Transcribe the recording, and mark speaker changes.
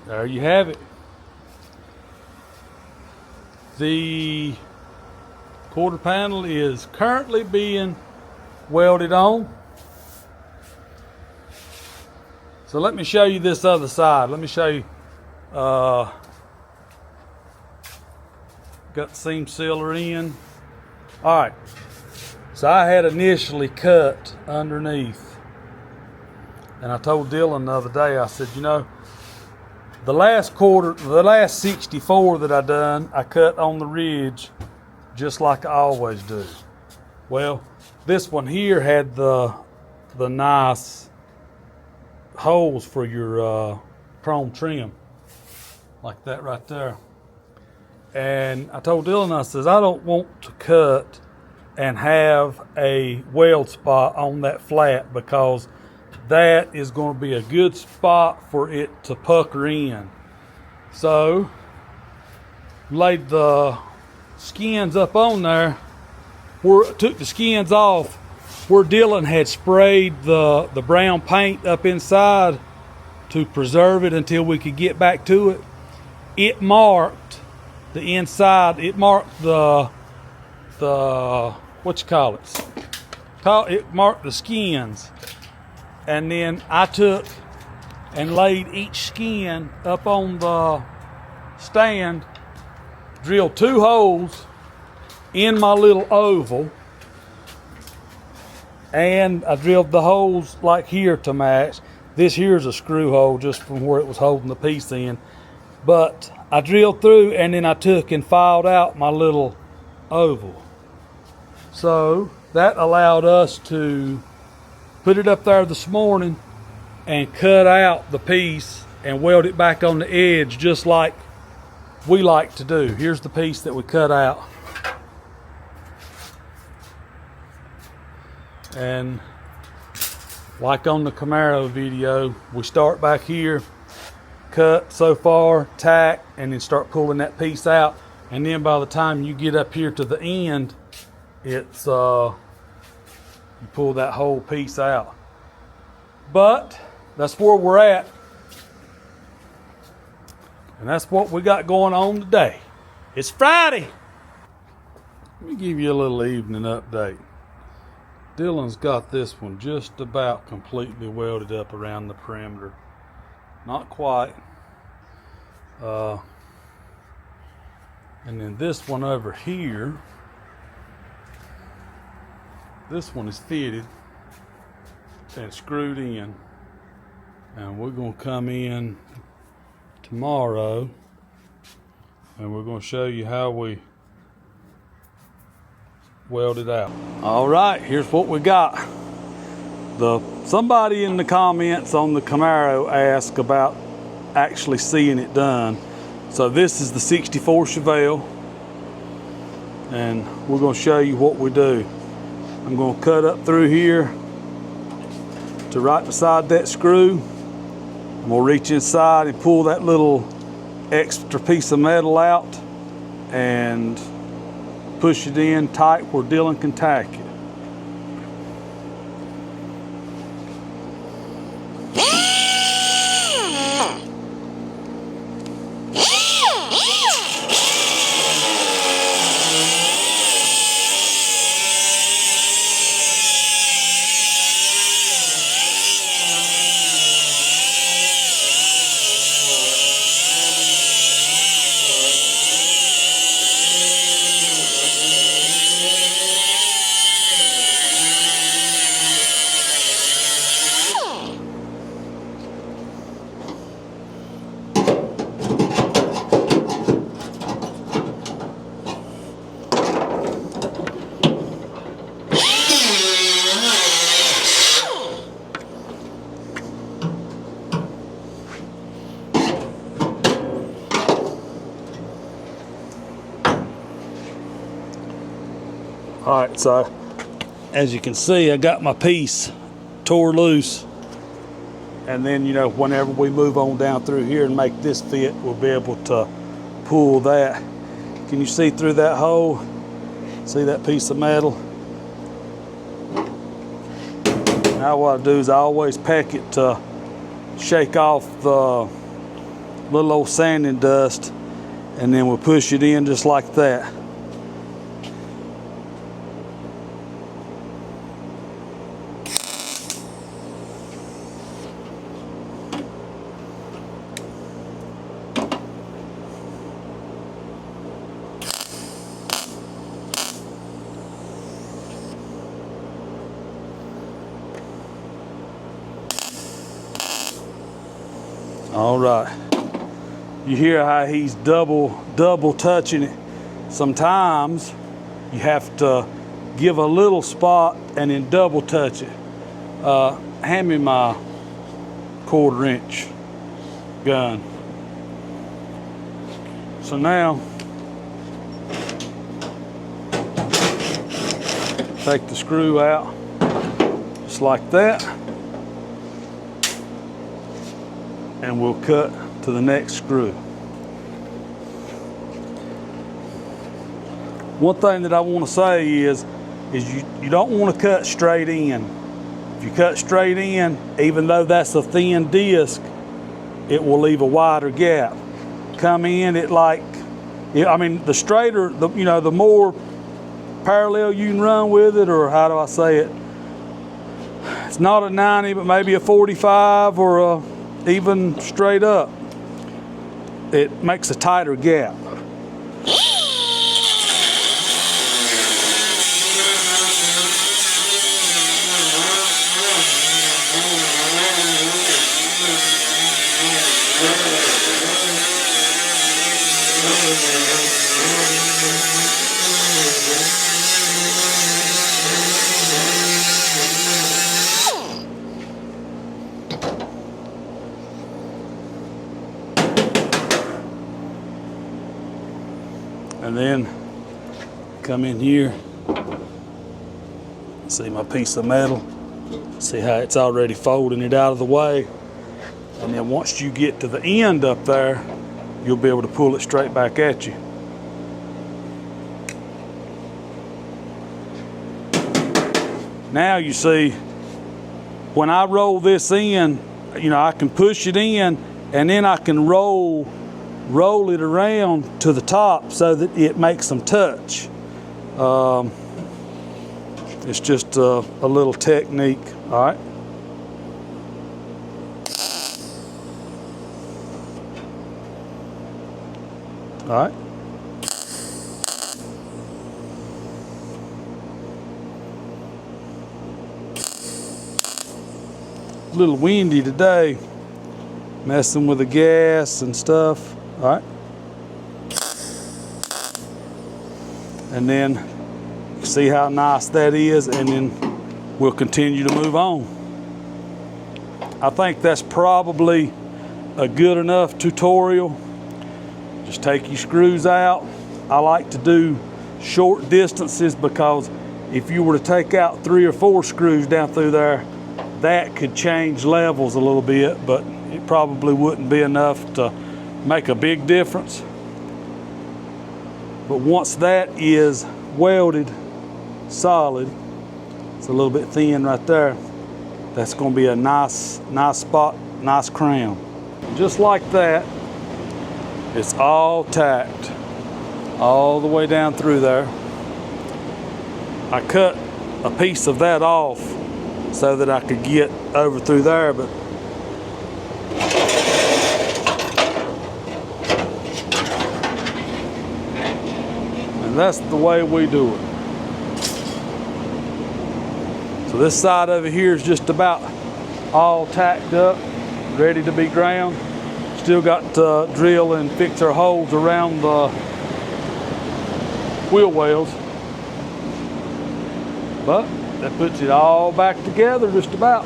Speaker 1: there you have it. The quarter panel is currently being welded on. So let me show you this other side. Let me show you. Got the seam sealer in. All right. So I had initially cut underneath, and I told Dylan the other day, I said, you know, the last 64 that I done, I cut on the ridge just like I always do. Well, this one here had the nice holes for your chrome trim, like that right there. And I told Dylan, I says, I don't want to cut and have a weld spot on that flat, because that is going to be a good spot for it to pucker in. So laid the skins up on there, took the skins off where Dylan had sprayed the brown paint up inside to preserve it until we could get back to it. It marked the inside, it marked the what you call it? It marked the skins. And then I took and laid each skin up on the stand, drilled 2 holes in my little oval, and I drilled the holes like here to match. This here's a screw hole just from where it was holding the piece in. But I drilled through, and then I took and filed out my little oval. So that allowed us to put it up there this morning and cut out the piece and weld it back on the edge just like we like to do. Here's the piece that we cut out. And like on the Camaro video, we start back here, cut so far, tack, and then start pulling that piece out. And then by the time you get up here to the end, it's you pull that whole piece out. But that's where we're at, and that's what we got going on today. It's Friday. Let me give you a little evening update. Dylan's got this one just about completely welded up around the perimeter. Not quite. And then this one over here, this one is fitted and screwed in, and we're going to come in tomorrow and we're going to show you how we weld it out. All right, here's what we got. Somebody in the comments on the Camaro asked about actually seeing it done. So this is the 64 Chevelle, and we're going to show you what we do. I'm going to cut up through here to right beside that screw. I'm going to reach inside and pull that little extra piece of metal out and push it in tight where Dylan can tack it. All right, so as you can see, I got my piece tore loose, and then, you know, whenever we move on down through here and make this fit, we'll be able to pull that. Can you see through that hole? See that piece of metal? Now what I do is I always peck it to shake off the little old sanding dust, and then we'll push it in just like that. All right. You hear how he's double touching it. Sometimes you have to give a little spot and then double touch it. Hand me my 1/4 inch gun. So now, take the screw out, just like that. And we'll cut to the next screw. One thing that I want to say is you don't want to cut straight in. If you cut straight in, even though that's a thin disc, it will leave a wider gap. Come in, the straighter, the more parallel you can run with it, or how do I say it? It's not a 90, but maybe a 45 or a even straight up. It makes a tighter gap. And then come in here, see my piece of metal, see how it's already folding it out of the way. And then once you get to the end up there, you'll be able to pull it straight back at you. Now you see, when I roll this in, I can push it in and then I can roll it around to the top so that it makes them touch. It's just a little technique, all right? All right. A little windy today, messing with the gas and stuff. All right. And then you see how nice that is, and then we'll continue to move on. I think that's probably a good enough tutorial. Just take your screws out. I like to do short distances because if you were to take out 3 or 4 screws down through there, that could change levels a little bit, but it probably wouldn't be enough to make a big difference. But once that is welded solid, it's a little bit thin right there, that's going to be a nice spot, nice crown. Just like that, it's all tacked all the way down through there. I cut a piece of that off so that I could get over through there, but that's the way we do it. So this side over here is just about all tacked up, ready to be ground. Still got to drill and fix our holes around the wheel wells. But that puts it all back together just about.